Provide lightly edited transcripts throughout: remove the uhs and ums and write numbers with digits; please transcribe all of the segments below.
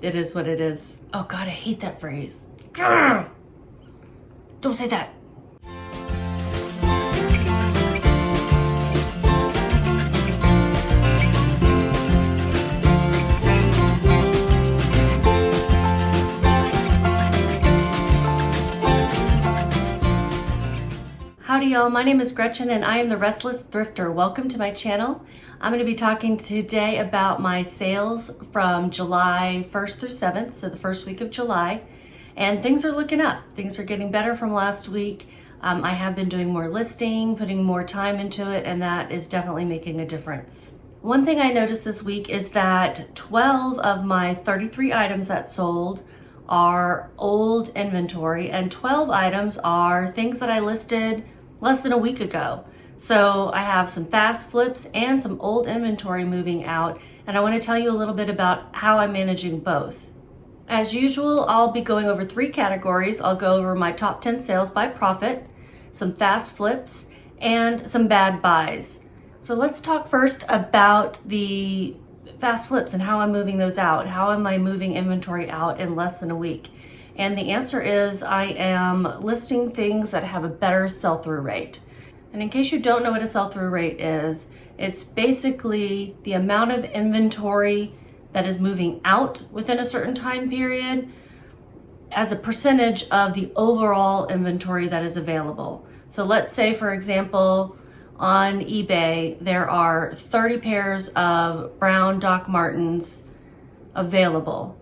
It is what it is. Oh God, I hate that phrase. Grr! Don't say that. Howdy y'all, my name is Gretchen and I am the Restless Thrifter. Welcome to my channel. I'm going to be talking today about my sales from July 1st through 7th, so the first week of July. And things are looking up. Things are getting better from last week. I have been doing more listing, putting more time into it, and that is definitely making a difference. One thing I noticed this week is that 12 of my 33 items that sold are old inventory, and 12 items are things that I listed less than a week ago. So I have some fast flips and some old inventory moving out, and I want to tell you a little bit about how I'm managing both. As usual, I'll be going over 3 categories. I'll go over my top 10 sales by profit, some fast flips, and some bad buys. So let's talk first about the fast flips and how I'm moving those out. How am I moving inventory out in less than a week? And the answer is I am listing things that have a better sell-through rate. And in case you don't know what a sell-through rate is, it's basically the amount of inventory that is moving out within a certain time period as a percentage of the overall inventory that is available. So let's say, for example, on eBay, there are 30 pairs of brown Doc Martens available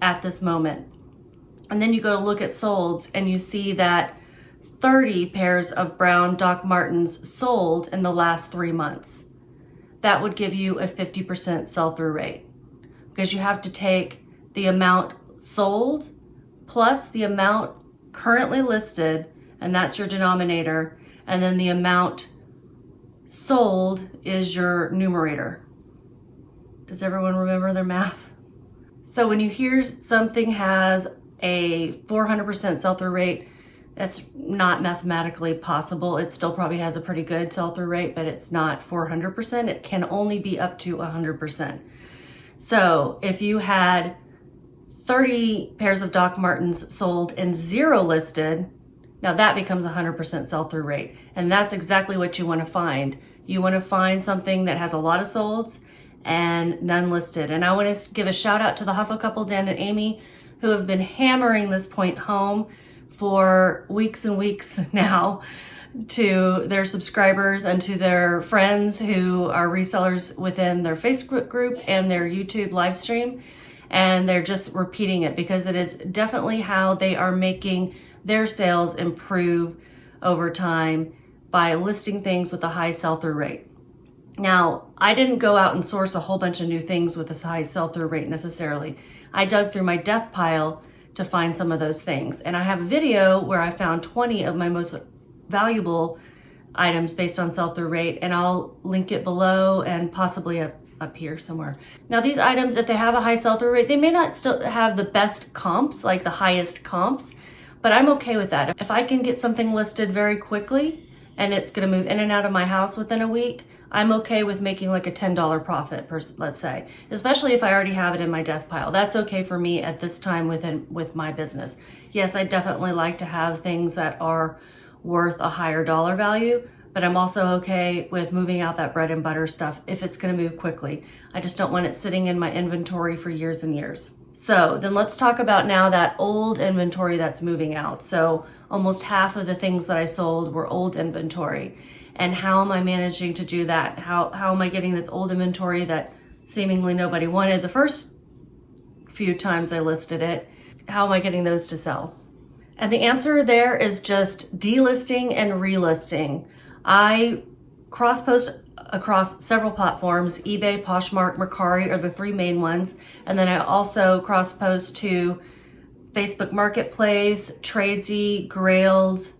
at this moment. And then you go to look at solds and you see that 30 pairs of brown Doc Martens sold in the last 3 months. That would give you a 50% sell-through rate, because you have to take the amount sold plus the amount currently listed, and that's your denominator, and then the amount sold is your numerator. Does everyone remember their math? So when you hear something has a 400% sell-through rate, that's not mathematically possible. It still probably has a pretty good sell-through rate, but it's not 400%. It can only be up to 100%. So if you had 30 pairs of Doc Martens sold and 0 listed, now that becomes 100% sell-through rate. And that's exactly what you want to find. You want to find something that has a lot of solds and none listed. And I want to give a shout out to the hustle couple, Dan and Amy, who have been hammering this point home for weeks and weeks now to their subscribers and to their friends who are resellers within their Facebook group and their YouTube live stream. And they're just repeating it because it is definitely how they are making their sales improve over time, by listing things with a high sell-through rate. Now, I didn't go out and source a whole bunch of new things with a high sell-through rate necessarily. I dug through my death pile to find some of those things. And I have a video where I found 20 of my most valuable items based on sell-through rate, and I'll link it below and possibly up here somewhere. Now these items, if they have a high sell-through rate, they may not still have the best comps, like the highest comps, but I'm okay with that. If I can get something listed very quickly and it's gonna move in and out of my house within a week, I'm okay with making like a $10 profit, let's say, especially if I already have it in my death pile. That's okay for me at this time with my business. Yes, I definitely like to have things that are worth a higher dollar value, but I'm also okay with moving out that bread and butter stuff if it's gonna move quickly. I just don't want it sitting in my inventory for years and years. So then let's talk about now that old inventory that's moving out. So almost half of the things that I sold were old inventory. And how am I managing to do that? How am I getting this old inventory that seemingly nobody wanted the first few times I listed it? How am I getting those to sell? And the answer there is just delisting and relisting. I cross-post across several platforms. eBay, Poshmark, Mercari are the 3 main ones. And then I also cross-post to Facebook Marketplace, Tradesy, Grailed.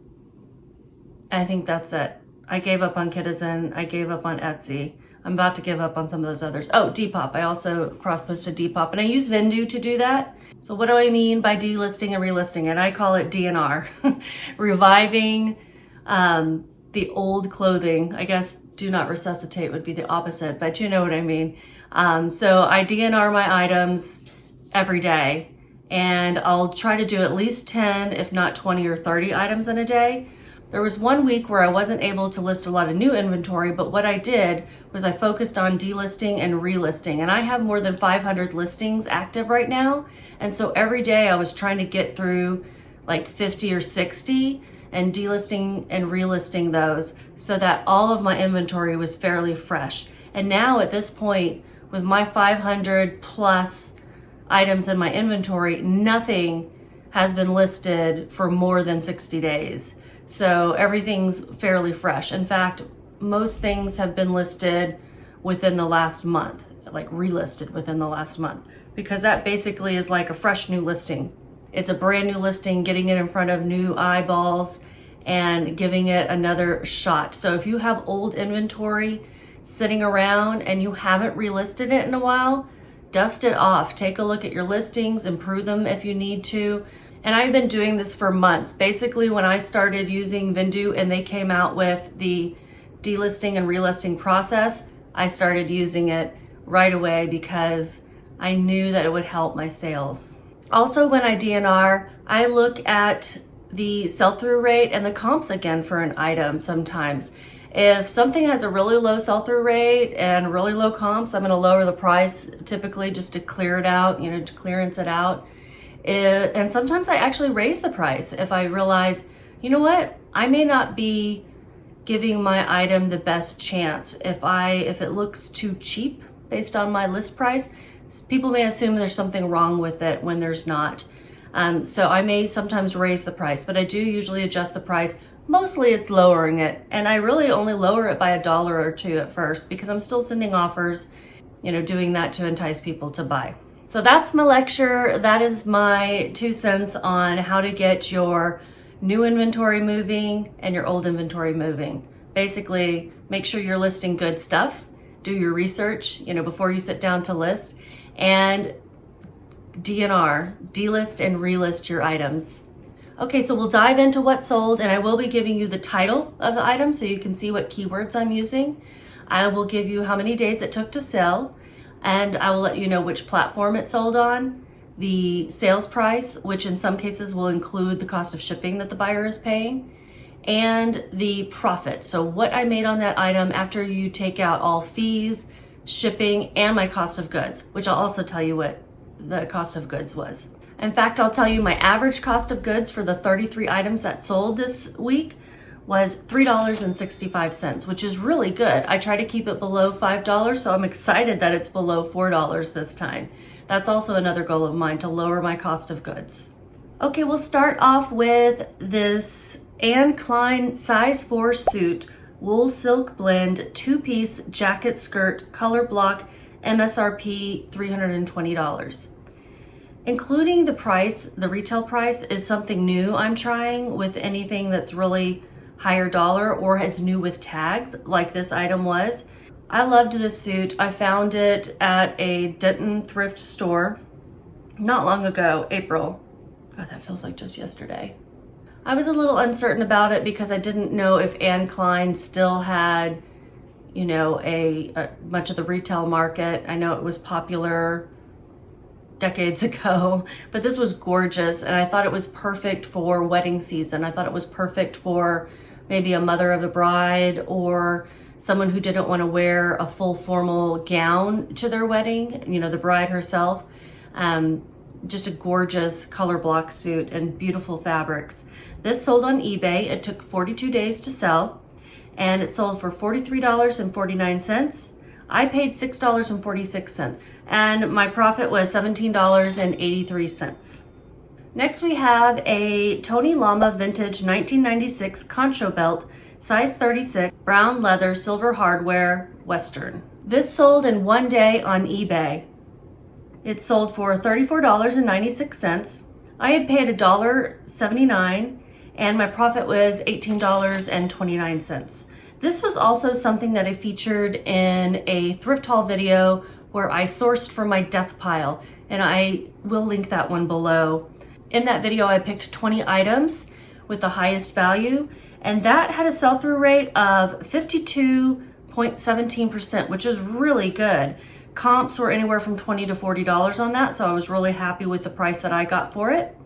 I think that's it. I gave up on Kitizen. I gave up on Etsy. I'm about to give up on some of those others. Oh, Depop. I also cross-posted Depop, and I use Vendu to do that. So what do I mean by delisting and relisting? And I call it DNR, reviving the old clothing. I guess do not resuscitate would be the opposite, but you know what I mean. So I DNR my items, every day. And I'll try to do at least 10, if not 20 or 30 items in a day. There was one week where I wasn't able to list a lot of new inventory, but what I did was I focused on delisting and relisting. And I have more than 500 listings active right now. And so every day I was trying to get through like 50 or 60 and delisting and relisting those so that all of my inventory was fairly fresh. And now at this point, with my 500 plus items in my inventory, nothing has been listed for more than 60 days. So everything's fairly fresh. In fact, most things have been listed within the last month, like relisted within the last month, because that basically is like a fresh new listing. It's a brand new listing, getting it in front of new eyeballs and giving it another shot. So if you have old inventory sitting around and you haven't relisted it in a while, dust it off. Take a look at your listings, improve them if you need to. And I've been doing this for months. Basically, when I started using Vindu and they came out with the delisting and relisting process, I started using it right away because I knew that it would help my sales. Also, when I DNR, I look at the sell-through rate and the comps again for an item sometimes. If something has a really low sell-through rate and really low comps, I'm going to lower the price typically just to clear it out, to clearance it out. And sometimes I actually raise the price if I realize, you know what, I may not be giving my item the best chance. If it looks too cheap based on my list price, people may assume there's something wrong with it when there's not. So I may sometimes raise the price, but I do usually adjust the price. Mostly it's lowering it, and I really only lower it by $1 or $2 at first because I'm still sending offers, doing that to entice people to buy. So that's my lecture. That is my 2 cents on how to get your new inventory moving and your old inventory moving. Basically, make sure you're listing good stuff, do your research, before you sit down to list, and DNR, delist and relist your items. Okay, so we'll dive into what sold, and I will be giving you the title of the item so you can see what keywords I'm using. I will give you how many days it took to sell, and I will let you know which platform it sold on, the sales price, which in some cases will include the cost of shipping that the buyer is paying, and the profit. So what I made on that item after you take out all fees, shipping, and my cost of goods, which I'll also tell you what the cost of goods was. In fact, I'll tell you my average cost of goods for the 33 items that sold this week was $3.65, which is really good. I try to keep it below $5, so I'm excited that it's below $4 this time. That's also another goal of mine, to lower my cost of goods. Okay, we'll start off with this Anne Klein size 4 suit, wool silk blend, 2-piece jacket skirt, color block, MSRP $320. Including the price, the retail price, is something new I'm trying with anything that's really higher dollar or is new with tags, like this item was. I loved this suit. I found it at a Denton thrift store not long ago, April. God, that feels like just yesterday. I was a little uncertain about it because I didn't know if Anne Klein still had, a much of the retail market. I know it was popular decades ago, but this was gorgeous, and I thought it was perfect for wedding season. I thought it was perfect for maybe a mother of the bride or someone who didn't want to wear a full formal gown to their wedding, the bride herself. Just a gorgeous color block suit and beautiful fabrics. This sold on eBay. It took 42 days to sell, and it sold for $43.49. I paid $6.46, and my profit was $17.83. Next, we have a Tony Lama vintage 1996 concho belt, size 36, brown leather, silver hardware, Western. This sold in one day on eBay. It sold for $34.96. I had paid $1.79, and my profit was $18.29. This was also something that I featured in a thrift haul video where I sourced from my death pile, and I will link that one below. In that video, I picked 20 items with the highest value, and that had a sell-through rate of 52.17%, which is really good. Comps were anywhere from $20 to $40 on that, so I was really happy with the price that I got for it.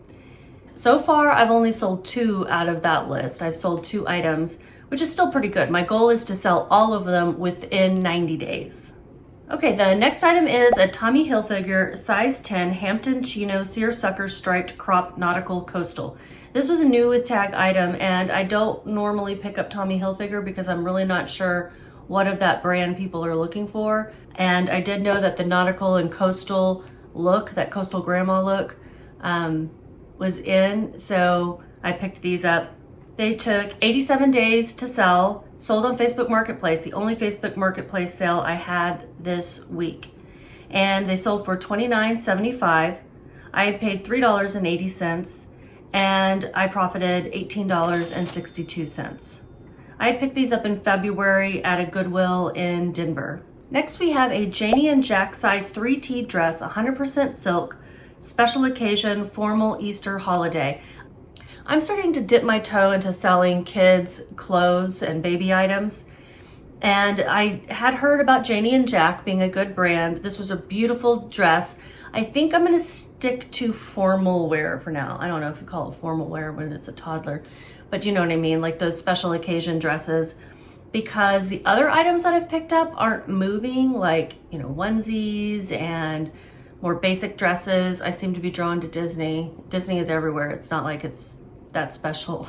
So far, I've only sold 2 out of that list. I've sold 2 items, which is still pretty good. My goal is to sell all of them within 90 days. Okay, the next item is a Tommy Hilfiger size 10 Hampton Chino Seersucker Striped Crop Nautical Coastal. This was a new with tag item, and I don't normally pick up Tommy Hilfiger because I'm really not sure what of that brand people are looking for. And I did know that the nautical and coastal look, that coastal grandma look, was in, so I picked these up. They took 87 days to sell, sold on Facebook Marketplace, the only Facebook Marketplace sale I had this week. And they sold for $29.75. I had paid $3.80, and I profited $18.62. I had picked these up in February at a Goodwill in Denver. Next we have a Janie and Jack size 3T dress, 100% silk, special occasion, formal Easter holiday. I'm starting to dip my toe into selling kids' clothes and baby items. And I had heard about Janie and Jack being a good brand. This was a beautiful dress. I think I'm gonna stick to formal wear for now. I don't know if you call it formal wear when it's a toddler, but you know what I mean, like those special occasion dresses, because the other items that I've picked up aren't moving, like, you know, onesies and more basic dresses. I seem to be drawn to Disney. Disney is everywhere. It's not like it's that special.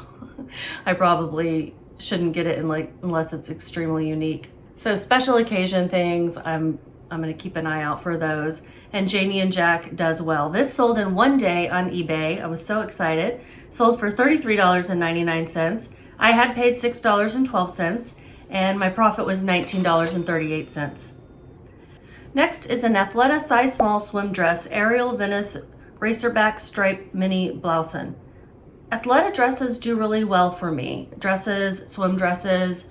I probably shouldn't get it unless it's extremely unique. So special occasion things, I'm gonna keep an eye out for those. And Janie and Jack does well. This sold in one day on eBay. I was so excited. Sold for $33.99. I had paid $6.12, and my profit was $19.38. Next is an Athleta size small swim dress, Ariel Venice Racerback Stripe Mini Blouson. Athleta dresses do really well for me. Dresses, swim dresses,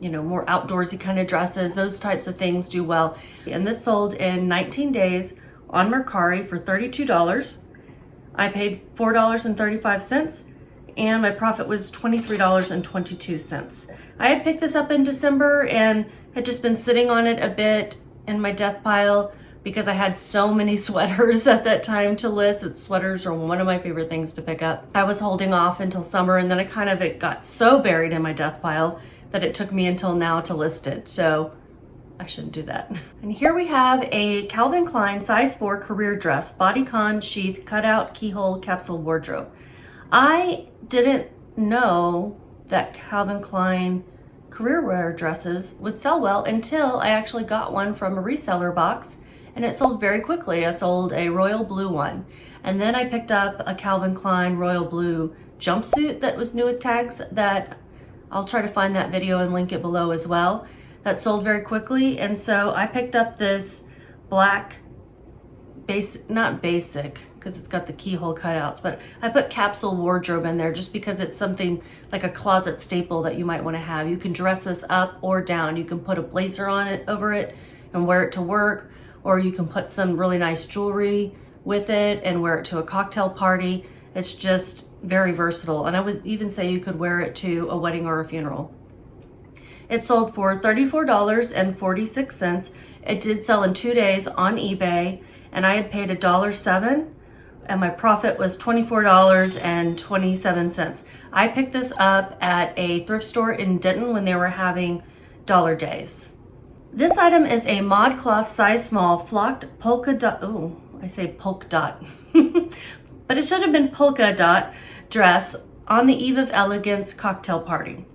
you know, more outdoorsy kind of dresses, those types of things do well. And this sold in 19 days on Mercari for $32. I paid $4.35, and my profit was $23.22. I had picked this up in December and had just been sitting on it a bit in my death pile because I had so many sweaters at that time to list. Sweaters are one of my favorite things to pick up. I was holding off until summer, and then it got so buried in my death pile that it took me until now to list it. So I shouldn't do that. And here we have a Calvin Klein size 4 career dress, bodycon sheath, cutout, keyhole, capsule wardrobe. I didn't know that Calvin Klein career wear dresses would sell well until I actually got one from a reseller box, and it sold very quickly. I sold a royal blue one, and then I picked up a Calvin Klein royal blue jumpsuit that was new with tags that I'll try to find that video and link it below as well. That sold very quickly, and so I picked up this black not basic because it's got the keyhole cutouts, but I put capsule wardrobe in there just because it's something like a closet staple that you might want to have. You can dress this up or down. You can put a blazer on it, over it, and wear it to work, or you can put some really nice jewelry with it and wear it to a cocktail party. It's just very versatile, and I would even say you could wear it to a wedding or a funeral. It sold for $34.46. It did sell in 2 days on eBay, and I had paid $1.07, and my profit was $24.27. I picked this up at a thrift store in Denton when they were having dollar days. This item is a ModCloth size small flocked polka dot, oh, I say polka dot, but it should have been polka dot dress on the Eve of Elegance cocktail party.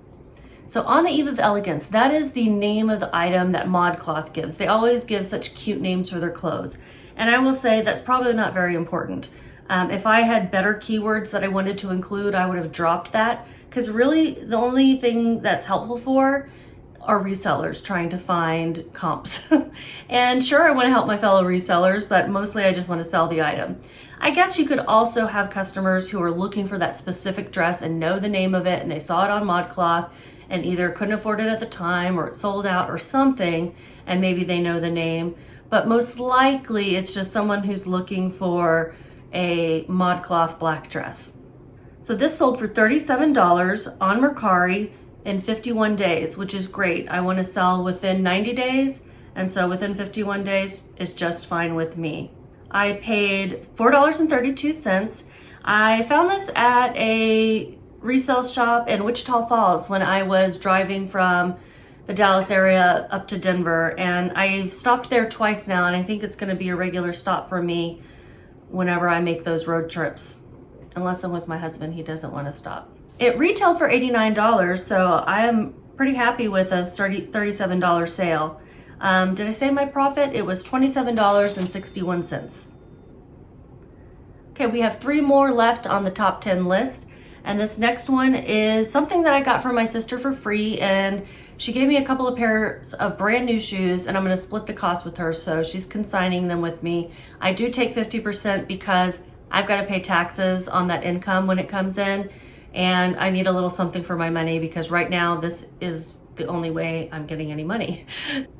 So on the Eve of Elegance, that is the name of the item that ModCloth gives. They always give such cute names for their clothes. And I will say that's probably not very important. If I had better keywords that I wanted to include, I would have dropped that, because really the only thing that's helpful for are resellers trying to find comps. And sure, I want to help my fellow resellers, but mostly I just want to sell the item. I guess you could also have customers who are looking for that specific dress and know the name of it, and they saw it on ModCloth and either couldn't afford it at the time or it sold out or something, and maybe they know the name. But most likely it's just someone who's looking for a ModCloth black dress. So this sold for $37 on Mercari in 51 days, which is great. I want to sell within 90 days, And so within 51 days is just fine with me. I paid $4.32. I found this at a resale shop in Wichita Falls when I was driving from the Dallas area up to Denver, and I've stopped there twice now, and I think it's going to be a regular stop for me whenever I make those road trips. Unless I'm with my husband, he doesn't want to stop. It retailed for $89, so I am pretty happy with a $37 sale. Did I say my profit? It was $27.61. Okay, we have 3 more left on the top 10 list. And this next one is something that I got from my sister for free, and she gave me a couple of pairs of brand new shoes, and I'm gonna split the cost with her, so she's consigning them with me. I do take 50% because I've gotta pay taxes on that income when it comes in, and I need a little something for my money because right now this is the only way I'm getting any money.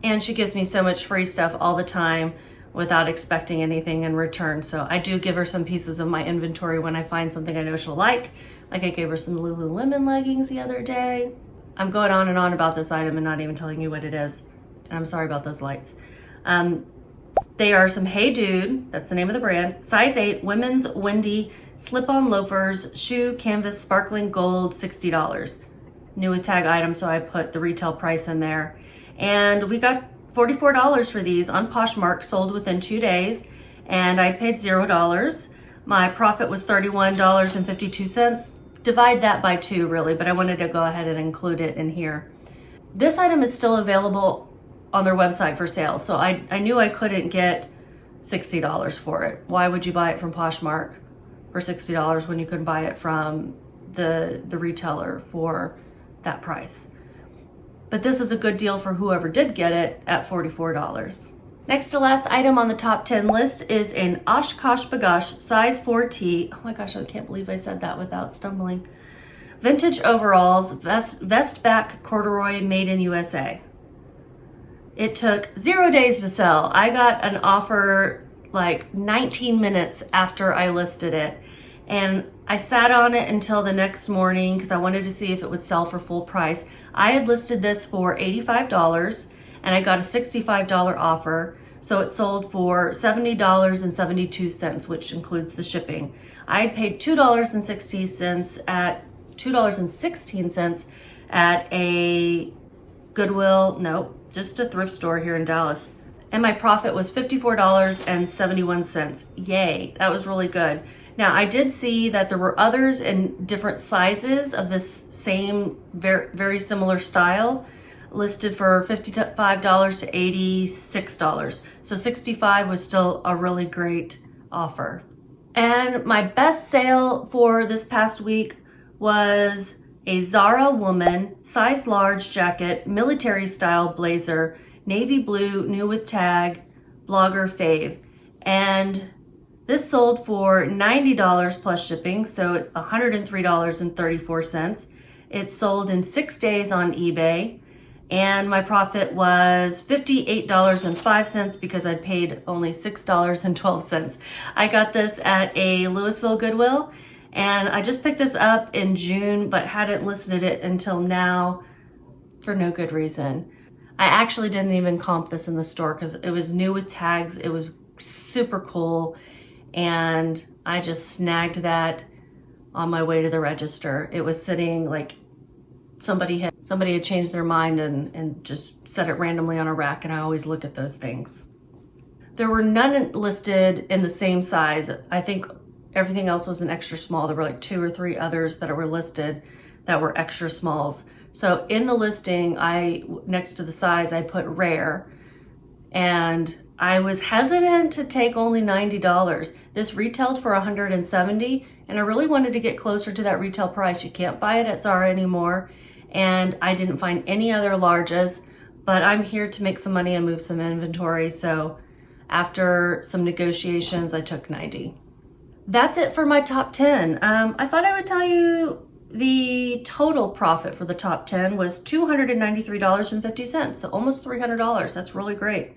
And she gives me so much free stuff all the time without expecting anything in return. So I do give her some pieces of my inventory when I find something I know she'll like I gave her some Lululemon leggings the other day. I'm going on and on about this item and not even telling you what it is. And I'm sorry about those lights. They are some Hey Dude, that's the name of the brand, size 8, women's windy slip-on loafers, shoe canvas sparkling gold, $60. New with tag item, so I put the retail price in there. And we got $44 for these on Poshmark, sold within 2 days, and I paid $0. My profit was $31.52. Divide that by 2 really, but I wanted to go ahead and include it in here. This item is still available on their website for sale, so I knew I couldn't get $60 for it. Why would you buy it from Poshmark for $60 when you could buy it from the retailer for that price? But this is a good deal for whoever did get it at $44. Next to last item on the top 10 list is an Oshkosh Bagosh size 4T. Oh my gosh, I can't believe I said that without stumbling. Vintage overalls, vest back corduroy, made in USA. It took 0 days to sell. I got an offer like 19 minutes after I listed it. And I sat on it until the next morning because I wanted to see if it would sell for full price. I had listed this for $85 and I got a $65 offer. So it sold for $70.72, which includes the shipping. I had paid $2.16 at a Goodwill, no, just a thrift store here in Dallas. And my profit was $54.71. Yay, that was really good. Now, I did see that there were others in different sizes of this same very similar style listed for $55 to $86. So $65 was still a really great offer. And my best sale for this past week was a Zara woman size large jacket, military style blazer, navy blue, new with tag, blogger fave. And this sold for $90 plus shipping, so $103.34. It sold in 6 days on eBay, and my profit was $58.05 because I paid only $6.12. I got this at a Louisville Goodwill, and I just picked this up in June, but hadn't listed it until now for no good reason. I actually didn't even comp this in the store because it was new with tags. It was super cool, and I just snagged that on my way to the register. It was sitting like somebody had changed their mind and just set it randomly on a rack, and I always look at those things. There were none listed in the same size. I think everything else was an extra small. There were like 2 or 3 others that were listed that were extra smalls. So in the listing, next to the size, I put rare, and I was hesitant to take only $90. This retailed for $170, and I really wanted to get closer to that retail price. You can't buy it at Zara anymore, and I didn't find any other larges, but I'm here to make some money and move some inventory, so after some negotiations, I took 90. That's it for my top 10. I thought I would tell you the total profit for the top 10 was $293.50, so almost $300. That's really great.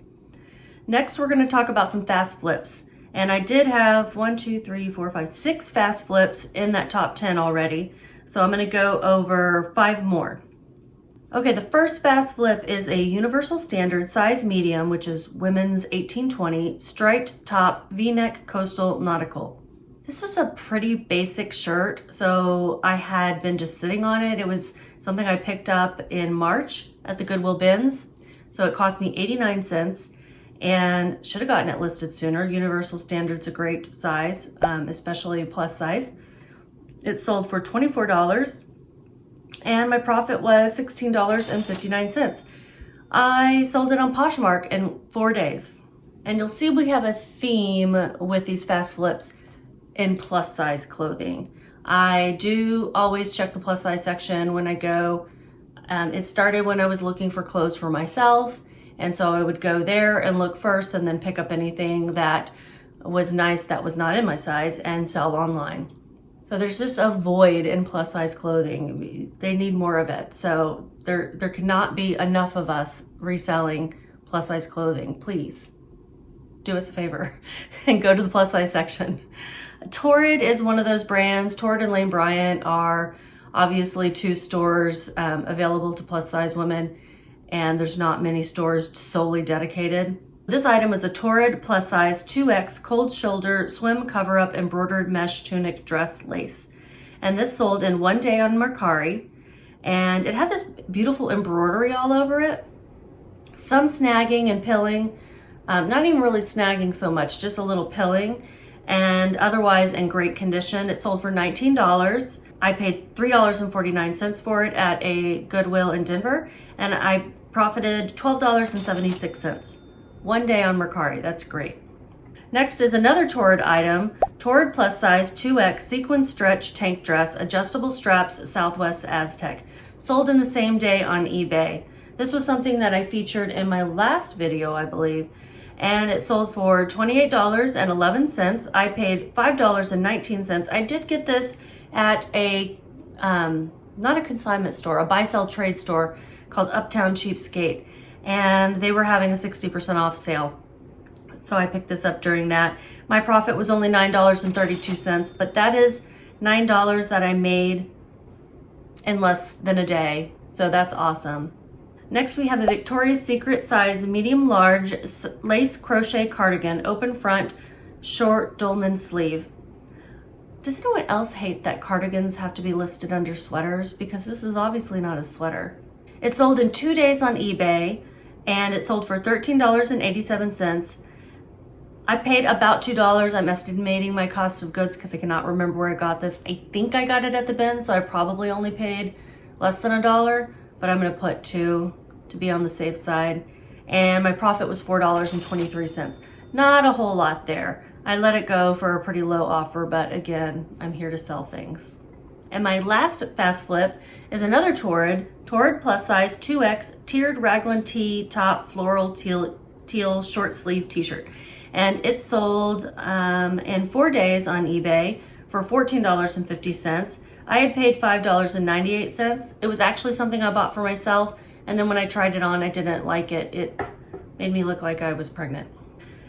Next, we're going to talk about some fast flips. And I did have 6 fast flips in that top 10 already. So I'm going to go over 5 more. Okay, the first fast flip is a universal standard size medium, which is women's 18-20, striped top, V-neck, coastal, nautical. This was a pretty basic shirt, so I had been just sitting on it. It was something I picked up in March at the Goodwill bins. So it cost me 89 cents and should have gotten it listed sooner. Universal standard's a great size, especially plus size. It sold for $24 and my profit was $16.59. I sold it on Poshmark in 4 days. And you'll see we have a theme with these fast flips in plus size clothing. I do always check the plus size section when I go. It started when I was looking for clothes for myself, and so I would go there and look first and then pick up anything that was nice that was not in my size and sell online. So there's just a void in plus size clothing. They need more of it. So there cannot be enough of us reselling plus size clothing. Please do us a favor and go to the plus size section. Torrid is one of those brands. Torrid and Lane Bryant are obviously two stores available to plus size women, and there's not many stores solely dedicated. This item was a Torrid plus size 2X cold shoulder swim cover up embroidered mesh tunic dress lace. And this sold in 1 day on Mercari, and it had this beautiful embroidery all over it. Some snagging and pilling, not even really snagging so much, just a little pilling, and otherwise in great condition. It sold for $19. I paid $3.49 for it at a Goodwill in Denver, and I profited $12.76. 1 day on Mercari, that's great. Next is another Torrid item, Torrid plus size 2X sequin stretch tank dress, adjustable straps, Southwest Aztec. Sold in the same day on eBay. This was something that I featured in my last video, I believe, and it sold for $28.11. I paid $5.19. I did get this at a, not a consignment store, a buy-sell trade store called Uptown Cheapskate, and they were having a 60% off sale. So I picked this up during that. My profit was only $9.32, but that is $9 that I made in less than a day. So that's awesome. Next we have the Victoria's Secret size medium large lace crochet cardigan, open front, short dolman sleeve. Does anyone else hate that cardigans have to be listed under sweaters? Because this is obviously not a sweater. It sold in 2 days on eBay, and it sold for $13.87. I paid about $2. I'm estimating my cost of goods because I cannot remember where I got this. I think I got it at the bin, so I probably only paid less than $1, but I'm gonna put $2 to be on the safe side. And my profit was $4.23. Not a whole lot there. I let it go for a pretty low offer, but again, I'm here to sell things. And my last fast flip is another Torrid plus size 2X tiered raglan tee top floral teal short sleeve t-shirt. And it sold in 4 days on eBay for $14.50. I had paid $5.98. It was actually something I bought for myself, and then when I tried it on, I didn't like it. It made me look like I was pregnant.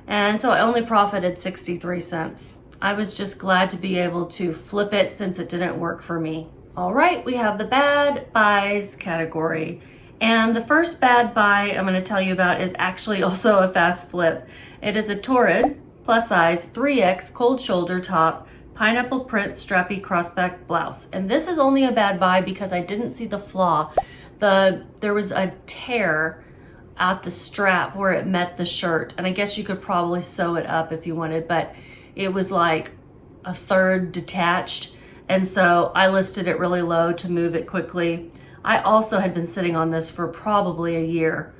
And so I only profited 63 cents. I was just glad to be able to flip it since it didn't work for me. All right, we have the bad buys category. And the first bad buy I'm going to tell you about is actually also a fast flip. It is a Torrid plus size 3X cold shoulder top, pineapple print strappy crossback blouse. And this is only a bad buy because I didn't see the flaw. There was a tear at the strap where it met the shirt, and I guess you could probably sew it up if you wanted, but it was like a third detached, and so I listed it really low to move it quickly. I also had been sitting on this for probably a year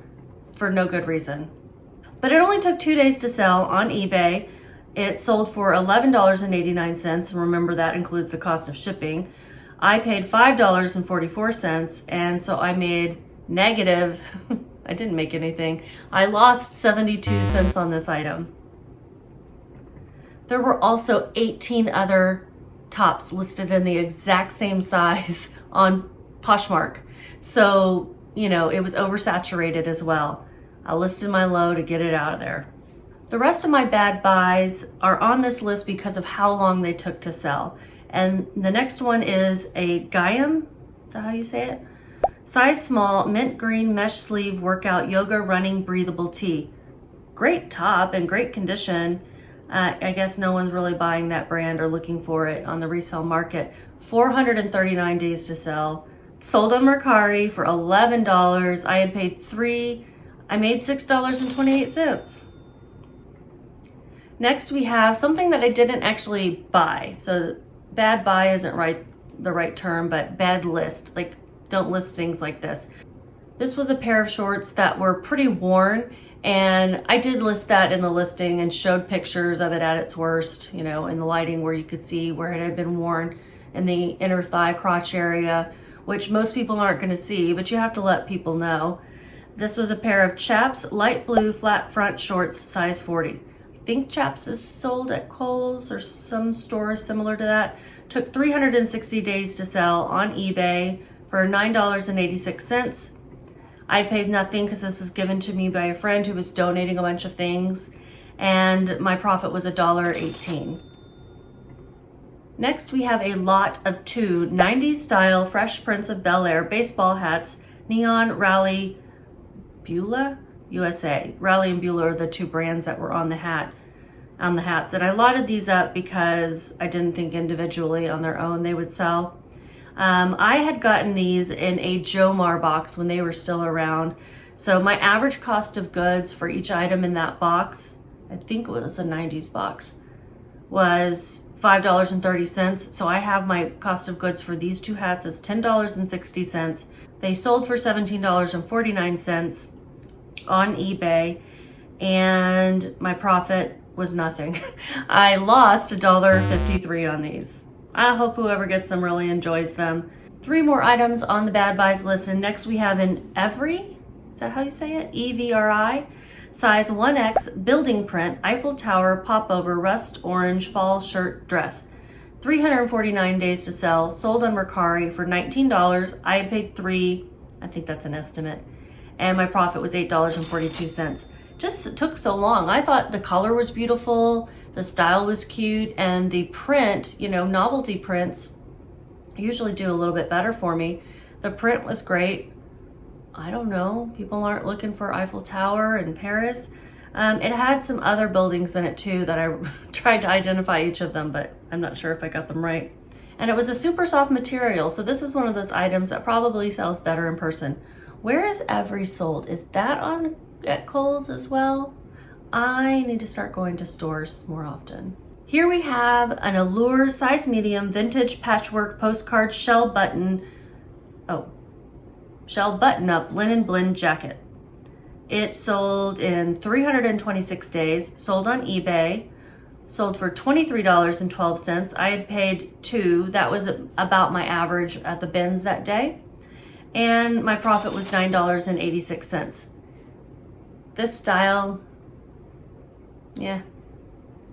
for no good reason. But it only took 2 days to sell on eBay. It sold for $11.89. Remember, that includes the cost of shipping. I paid $5.44, and so I made negative, I didn't make anything. I lost 72 cents on this item. There were also 18 other tops listed in the exact same size on Poshmark. So, you know, it was oversaturated as well. I listed my low to get it out of there. The rest of my bad buys are on this list because of how long they took to sell. And the next one is a Guyam, is that how you say it? Size small, mint green mesh sleeve workout yoga running breathable tee. Great top and great condition. I guess no one's really buying that brand or looking for it on the resale market. 439 days to sell. Sold on Mercari for $11. I had paid $3. I made $6.28. Next we have something that I didn't actually buy. So bad buy isn't the right term, but bad list. Like, don't list things like this. This was a pair of shorts that were pretty worn, and I did list that in the listing and showed pictures of it at its worst, in the lighting where you could see where it had been worn in the inner thigh crotch area, which most people aren't going to see, but you have to let people know. This was a pair of Chaps light blue flat front shorts, size 40. I think Chaps is sold at Kohl's or some store similar to that. Took 360 days to sell on eBay for $9.86. I paid nothing because this was given to me by a friend who was donating a bunch of things, and my profit was $1.18. Next, we have a lot of two 90s style Fresh Prince of Bel-Air baseball hats, Neon Rally Beulah USA. Rally and Beulah are the two brands that were on the hats, and I lotted these up because I didn't think individually on their own they would sell. I had gotten these in a Jomar box when they were still around. So my average cost of goods for each item in that box, I think it was a 90s box, was $5.30. So I have my cost of goods for these two hats as $10.60. They sold for $17.49 on eBay, and my profit was nothing. I lost $1.53 on these. I hope whoever gets them really enjoys them. 3 more items on the bad buys list, and next we have an Evry, is that how you say it? EVRI, size 1X building print Eiffel Tower popover rust orange fall shirt dress. 349 days to sell, sold on Mercari for $19. I had paid $3, I think that's an estimate, and my profit was $8.42. Just took so long. I thought the color was beautiful, the style was cute, and the print, novelty prints usually do a little bit better for me. The print was great. I don't know, people aren't looking for Eiffel Tower in Paris. It had some other buildings in it too that I tried to identify each of them, but I'm not sure if I got them right. And it was a super soft material, so this is one of those items that probably sells better in person. Where is Evry sold? Is that at Kohl's as well? I need to start going to stores more often. Here we have an Allure size medium vintage patchwork postcard shell button up linen blend jacket. It sold in 326 days, sold on eBay, sold for $23.12. I had paid $2. That was about my average at the bins that day. And my profit was $9.86. This style, yeah.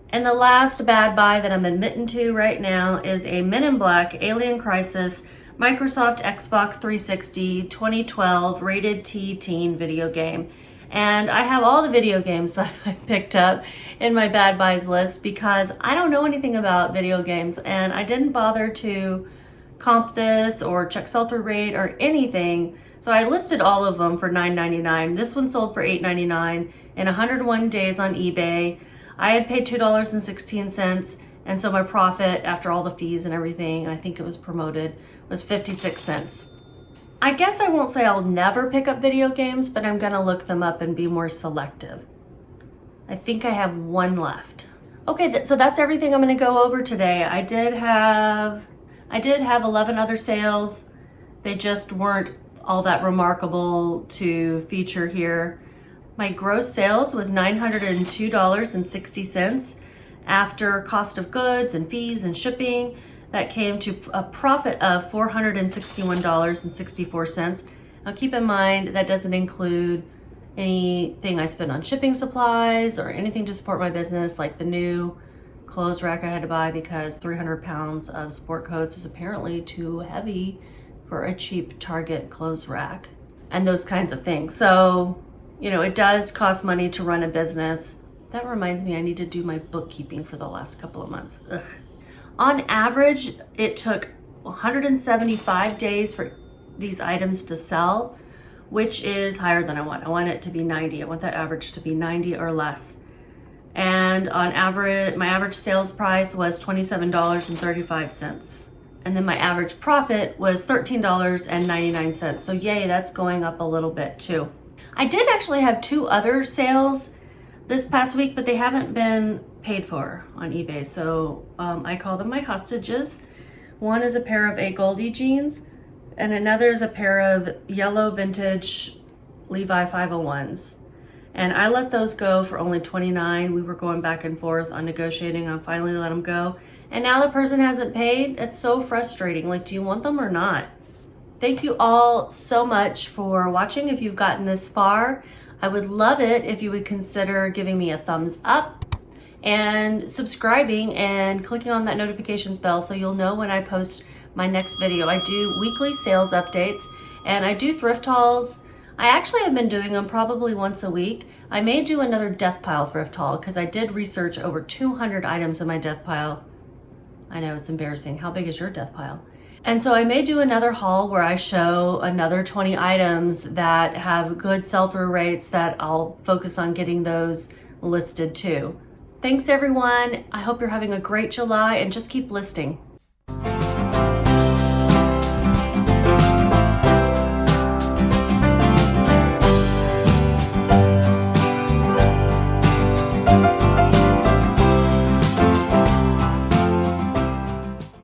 And the last bad buy that I'm admitting to right now is a Men in Black Alien Crisis Microsoft Xbox 360 2012 rated T teen video game. And I have all the video games that I picked up in my bad buys list because I don't know anything about video games, and I didn't bother to comp this or check sell-through rate or anything. So I listed all of them for $9.99. This one sold for $8.99 in 101 days on eBay. I had paid $2.16, and so my profit after all the fees and everything, and I think it was promoted, was 56 cents. I guess I won't say I'll never pick up video games, but I'm gonna look them up and be more selective. I think I have one left. Okay, so that's everything I'm gonna go over today. I did have 11 other sales. They just weren't all that remarkable to feature here. My gross sales was $902.60. After cost of goods and fees and shipping, that came to a profit of $461.64. Now keep in mind that doesn't include anything I spent on shipping supplies or anything to support my business, like the new clothes rack I had to buy because 300 pounds of sport coats is apparently too heavy for a cheap Target clothes rack, and those kinds of things. So, it does cost money to run a business. That reminds me, I need to do my bookkeeping for the last couple of months. Ugh. On average, it took 175 days for these items to sell, which is higher than I want. I want it to be 90. I want that average to be 90 or less. And on average, my average sales price was $27.35. And then my average profit was $13.99. So yay, that's going up a little bit too. I did actually have 2 other sales this past week, but they haven't been paid for on eBay. So I call them my hostages. One is a pair of A Goldie jeans, and another is a pair of yellow vintage Levi 501s. And I let those go for only $29. We were going back and forth on negotiating. I finally let them go. And now the person hasn't paid. It's so frustrating. Like, do you want them or not? Thank you all so much for watching. If you've gotten this far, I would love it if you would consider giving me a thumbs up and subscribing and clicking on that notifications bell so you'll know when I post my next video. I do weekly sales updates and I do thrift hauls. I actually have been doing them probably once a week. I may do another death pile thrift haul because I did research over 200 items in my death pile. I know, it's embarrassing. How big is your death pile? And so I may do another haul where I show another 20 items that have good sell-through rates that I'll focus on getting those listed too. Thanks everyone. I hope you're having a great July and just keep listing.